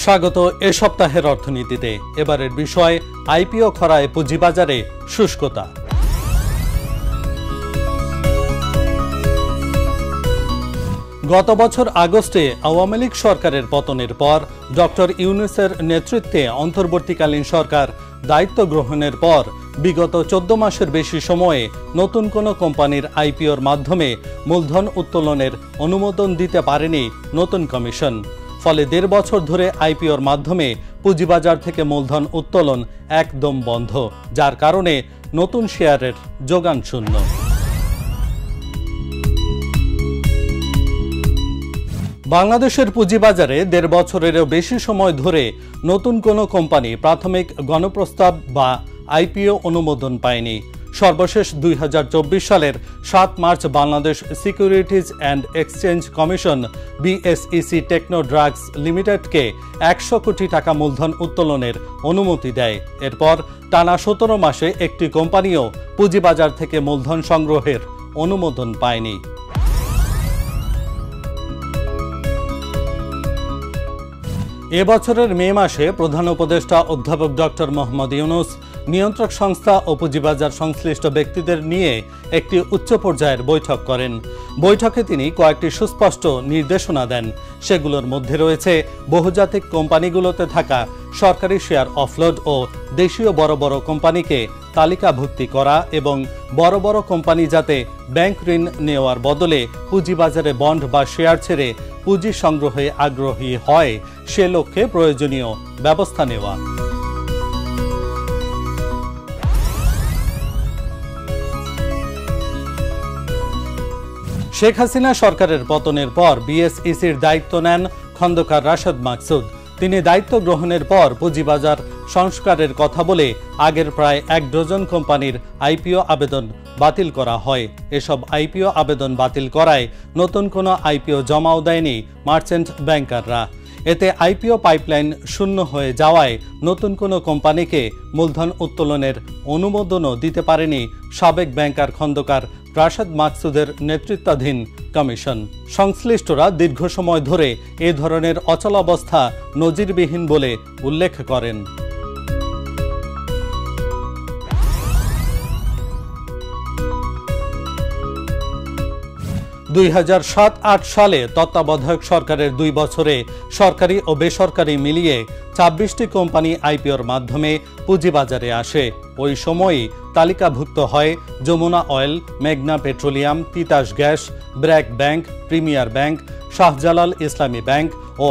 স্বাগত এ সপ্তাহের অর্থনীতিতে। এবারের বিষয় আইপিও খরায় পুঁজিবাজারে শুষ্কতা। গত বছর আগস্টে আওয়ামী লীগ সরকারের পতনের পর ডক্টর ইউনূসের নেতৃত্বে অন্তর্বর্তীকালীন সরকার দায়িত্ব গ্রহণের পর বিগত 14 মাসের বেশি সময়ে নতুন কোনো কোম্পানির আইপিওর মাধ্যমে মূলধন উত্তোলনের অনুমোদন দিতে পারেনি নতুন কমিশন। ফলে 1.5 বছর ধরে আইপিওর মাধ্যমে পুঁজিবাজার থেকে মূলধন উত্তোলন একদম বন্ধ, যার কারণে নতুন শেয়ারের যোগান শূন্য। বাংলাদেশের পুঁজিবাজারে 1.5 বছরেরও বেশি সময় ধরে নতুন কোনো কোম্পানি প্রাথমিক গণপ্রস্তাব বা আইপিও অনুমোদন পায়নি। সর্বশেষ 2024 সালের 7 March Bangladesh Securities and Exchange Commission BSEC Techno Drugs লিমিটেডকে 100 কোটি টাকা মূলধন উত্তোলনের অনুমতি দেয়। এরপর টানা 17 মাসে একটি কোম্পানিও পুঁজিবাজার থেকে মূলধন সংগ্রহের অনুমোদন পায়নি। এবছরের মে মাসে প্রধান উপদেষ্টা অধ্যাপক ডক্টর মোহাম্মদ ইউনূস নিয়ন্ত্রক সংস্থা ও পুঁজিবাজার সংশ্লিষ্ট ব্যক্তিদের নিয়ে একটি উচ্চ পর্যায়ের বৈঠক করেন। বৈঠকে তিনি কয়েকটি সুস্পষ্ট নির্দেশনা দেন। সেগুলোর মধ্যে রয়েছে বহুজাতিক কোম্পানিগুলোতে থাকা সরকারি শেয়ার অফলোড ও দেশীয় বড় বড় কোম্পানিকে তালিকাভুক্তি করা এবং বড় বড় কোম্পানি যাতে ব্যাংক ঋণ নেওয়ার বদলে পুঁজিবাজারে বন্ড বা শেয়ার ছেড়ে পুঁজি সংগ্রহে আগ্রহী হয় সে লক্ষ্যে প্রয়োজনীয় ব্যবস্থা নেওয়া। শেখ হাসিনা সরকারের পতনের পর বিএসইসির দায়িত্ব নেন খন্দকার রাশেদ মাকসুদ। তিনি দায়িত্ব গ্রহণের পর পুঁজিবাজার সংস্কারের কথা বলে আগের প্রায় 1 ডজন কোম্পানির আইপিও আবেদন বাতিল করা হয়। এসব আইপিও আবেদন বাতিল করায় নতুন কোনো আইপিও জমাও দেয়নি মার্চেন্ট ব্যাংকাররা। এতে আইপিও পাইপলাইন শূন্য হয়ে যাওয়ায় নতুন কোনো কোম্পানিকে মূলধন উত্তোলনের অনুমোদনও দিতে পারেনি সাবেক ব্যাংকার খন্দকার রাশেদ মাকসুদের নেতৃত্বাধীন কমিশন। সংশ্লিষ্টরা দীর্ঘ সময় ধরে এ ধরনের অচলাবস্থা নজিরবিহীন বলে উল্লেখ করেন। 2007-08 সালে তত্ত্বাবধায়ক সরকারের 2 বছরে সরকারি ও বেসরকারি মিলিয়ে 26টি কোম্পানি আইপিওর মাধ্যমে পুঁজিবাজারে আসে। ওই সময়ই তালিকাভুক্ত হয় যমুনা অয়েল, মেঘনা petroleum, Titas gas, BRAC bank, premier bank, Shahjalal ইসলামী ব্যাংক ও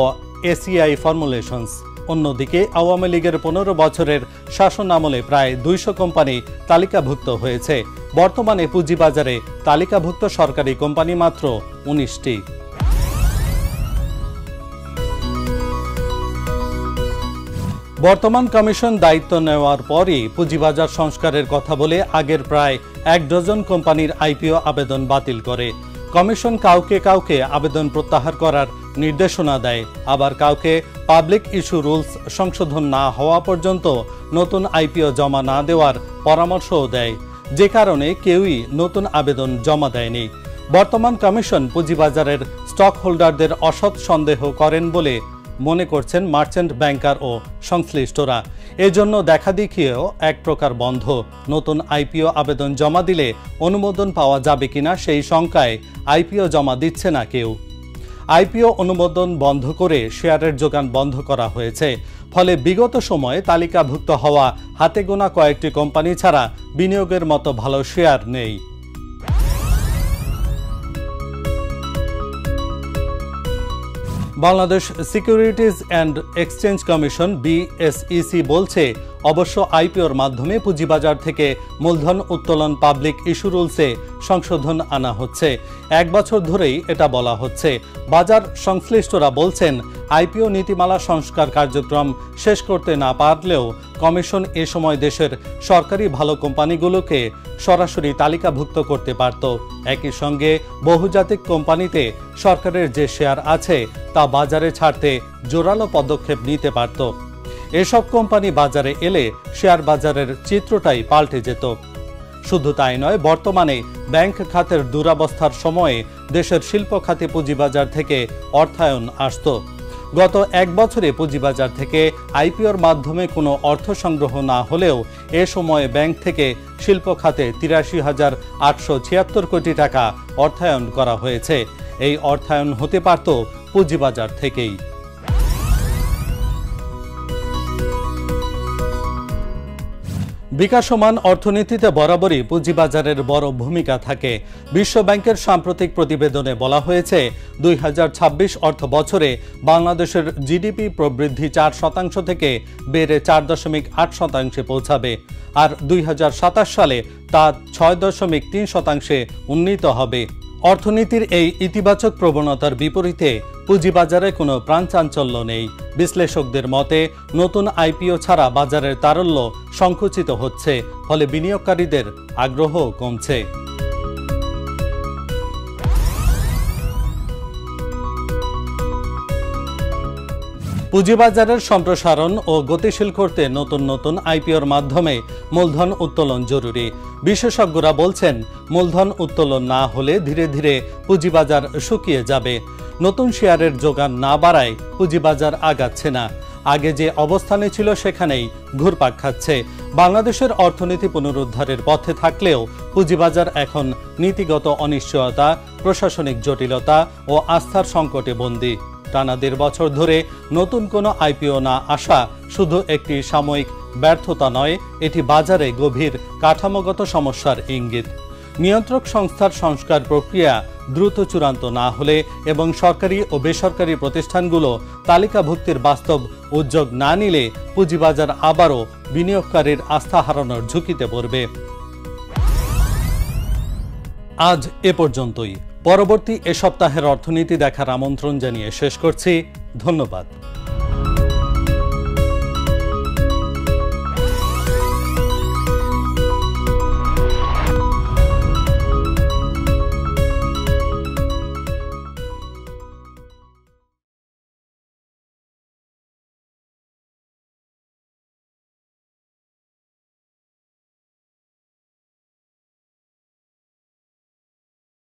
এসিআই ফর্মুলেশনস। অন্যদিকে আওয়ামী লীগের 15 বছরের শাসন আমলে প্রায় 200 কোম্পানি তালিকাভুক্ত হয়েছে। বর্তমানে পুঁজিবাজারে তালিকাভুক্ত সরকারি কোম্পানি মাত্র 19টি। বর্তমান কমিশন দায়িত্ব নেওয়ার পরই পুঁজিবাজার সংস্কারের কথা বলে আগের প্রায় 1 ডজন কোম্পানির আইপিও আবেদন বাতিল করে। কমিশন কাউকে কাউকে আবেদন প্রত্যাহার করার নির্দেশনা দেয়, আবার কাউকে পাবলিক ইস্যু রুলস সংশোধন না হওয়া পর্যন্ত নতুন আইপিও জমা না দেওয়ার পরামর্শও দেয়, যে কারণে কেউই নতুন আবেদন জমা দেয়নি। বর্তমান কমিশন পুঁজিবাজারের স্টক হোল্ডারদের অসৎ সন্দেহ করেন বলে মনে করছেন মার্চেন্ট ব্যাংকার ও সংশ্লিষ্টরা। এজন্য দেখা দেখিয়েও এক প্রকার বন্ধ। নতুন আইপিও আবেদন জমা দিলে অনুমোদন পাওয়া যাবে কিনা সেই শঙ্কায় আইপিও জমা দিচ্ছে না কেউ। আইপিও অনুমোদন বন্ধ করে শেয়ারের যোগান বন্ধ করা হয়েছে। ফলে বিগত সময়ে তালিকাভুক্ত হওয়া হাতে গোনা কয়েকটি কোম্পানি ছাড়া বিনিয়োগের মতো ভালো শেয়ার নেই। Bangladesh Securities and Exchange Commission BSEC বলছে, অবশ্য আইপিওর মাধ্যমে পুঁজিবাজার থেকে মূলধন উত্তোলন পাবলিক ইস্যু রুলসে সংশোধন আনা হচ্ছে। 1 বছর ধরেই এটা বলা হচ্ছে। বাজার সংশ্লিষ্টরা বলছেন, আইপিও নীতিমালা সংস্কার কার্যক্রম শেষ করতে না পারলেও কমিশন এ সময় দেশের সরকারি ভালো কোম্পানিগুলোকে সরাসরি তালিকাভুক্ত করতে পারত। একই সঙ্গে বহুজাতিক কোম্পানিতে সরকারের যে শেয়ার আছে তা বাজারে ছাড়তে জোরালো পদক্ষেপ নিতে পারত। এসব কোম্পানি বাজারে এলে শেয়ার বাজারের চিত্রটাই পাল্টে যেত। শুধু তাই নয়, বর্তমানে ব্যাংক খাতের দুরবস্থার সময়ে দেশের শিল্প খাতে পুঁজিবাজার থেকে অর্থায়ন আসত। গত এক বছরে পুঁজিবাজার থেকে আইপিওর মাধ্যমে কোনো অর্থ সংগ্রহ না হলেও এ সময়ে ব্যাংক থেকে শিল্প খাতে ৮৩,৮৭৬ কোটি টাকা অর্থায়ন করা হয়েছে। এই অর্থায়ন হতে পারত পুঁজিবাজার থেকেই। বিকাশমান অর্থনীতিতে বরাবরই পুঁজিবাজারের বড় ভূমিকা থাকে। বিশ্বব্যাংকের সাম্প্রতিক প্রতিবেদনে বলা হয়েছে ২০২৬ অর্থ বছরে বাংলাদেশের জিডিপি প্রবৃদ্ধি ৪% থেকে বেড়ে ৪.৮% পৌঁছাবে, আর ২০২৭ সালে তা ৬.৩% উন্নীত হবে। অর্থনীতির এই ইতিবাচক প্রবণতার বিপরীতে পুঁজিবাজারে কোনো প্রাণচাঞ্চল্য নেই। বিশ্লেষকদের মতে নতুন আইপিও ছাড়া বাজারের তারল্য সংকুচিত হচ্ছে, ফলে বিনিয়োগকারীদের আগ্রহ কমছে। পুঁজিবাজারের সম্প্রসারণ ও গতিশীল করতে নতুন নতুন আইপিওর মাধ্যমে মূলধন উত্তোলন জরুরি। বিশেষজ্ঞরা বলছেন, মূলধন উত্তোলন না হলে ধীরে ধীরে পুঁজিবাজার শুকিয়ে যাবে। নতুন শেয়ারের যোগান না বাড়ায় পুঁজিবাজার আগাচ্ছে না। আগে যে অবস্থানে ছিল সেখানেই ঘুরপাক খাচ্ছে। বাংলাদেশের অর্থনীতি পুনরুদ্ধারের পথে থাকলেও পুঁজিবাজার এখন নীতিগত অনিশ্চয়তা, প্রশাসনিক জটিলতা ও আস্থার সংকটে বন্দী। টানা ১.৫ বছর ধরে নতুন কোনো আইপিও না আসা শুধু একটি সাময়িক ব্যর্থতা নয়, এটি বাজারে গভীর কাঠামোগত সমস্যার ইঙ্গিত। নিয়ন্ত্রক সংস্থার সংস্কার প্রক্রিয়া দ্রুত চূড়ান্ত না হলে এবং সরকারি ও বেসরকারি প্রতিষ্ঠানগুলো তালিকাভুক্তির বাস্তব উদ্যোগ না নিলে পুঁজিবাজার আবারও বিনিয়োগকারীর আস্থা হারানোর ঝুঁকিতে পড়বে। আজ এ পর্যন্তই। পরবর্তী এ সপ্তাহের অর্থনীতি দেখার আমন্ত্রণ জানিয়ে শেষ করছি। ধন্যবাদ।